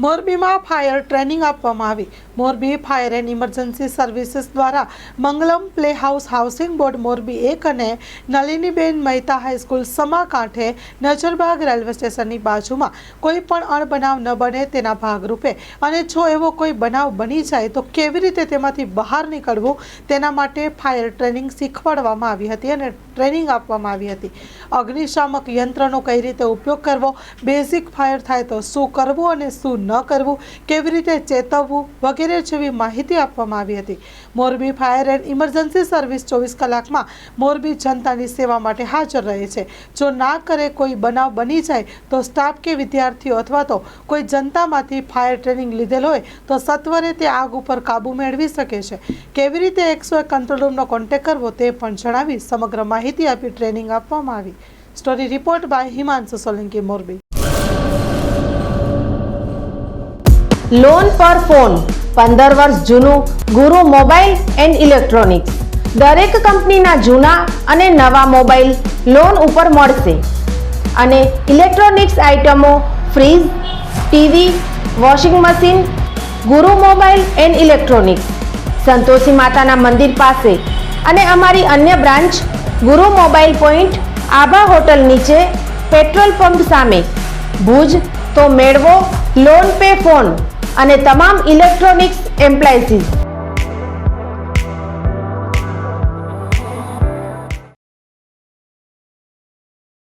મોરબીમાં fire training આપવામાં આવી। Morbi fire and emergency services દ્વારા Mangalam play house housing board Morbi 1 અને નલિનીબેન મહેતા હાઈસ્કૂલ સમા કાંઠે નજરબાગ રેલવે સ્ટેશનની બાજુમાં કોઈ પણ અણબનાવ ન બને તેના ભાગરૂપે અને જો એવો કોઈ બનાવ બની જાય તો કેવી રીતે તેમાંથી બહાર નીકળવું તેના માટે ફાયર ટ્રેનિંગ શીખવાડવામાં આવી હતી અને ટ્રેનિંગ આપવામાં આવી હતી। અગ્નિશામક યંત્રનો કઈ રીતે ઉપયોગ કરવો, બેઝિક ફાયર થાય તો શું કરવું અને શું ન કરવું, કેવી રીતે ચેતવવું વગેરે જેવી માહિતી આપવામાં આવી હતી। Morbi fire and emergency service 24 કલાકમાં મોરબી જનતાની સેવા માટે હાજર રહે છે। જો ના કરે કોઈ બનાવ બની જાય તો સ્ટાફ કે વિદ્યાર્થીઓ અથવા તો કોઈ જનતામાંથી ફાયર ટ્રેનિંગ લીધેલ હોય તો સત્વરે તે આગ ઉપર કાબૂ મેળવી શકે છે। કેવી રીતે 101 કંટ્રોલ રૂમનો કોન્ટેક્ટ કરવો તે પણ જણાવી સમગ્ર માહિતી આપી ટ્રેનિંગ આપવામાં આવી। Story report by Himanshu Solanki, Morbi. Loan પર ફોન 15 વર્ષ જૂનું ગુરુ મોબાઈલ એન્ડ ઇલેક્ટ્રોનિક્સ। દરેક કંપનીના જૂના અને નવા મોબાઈલ લોન ઉપર મળશે અને ઇલેક્ટ્રોનિક્સ આઇટમો ફ્રીજ, ટીવી, વોશિંગ મશીન। ગુરુ મોબાઈલ એન્ડ ઇલેક્ટ્રોનિક્સ સંતોષી માતાના મંદિર પાસે અને અમારી અન્ય બ્રાન્ચ ગુરુ મોબાઈલ પોઈન્ટ આભા હોટલ નીચે પેટ્રોલ પંપ સામે ભુજ। તો મેળવો લોન પે ફોન અને તમામ ઇલેક્ટ્રોનિક્સ એપ્લાયન્સીસ।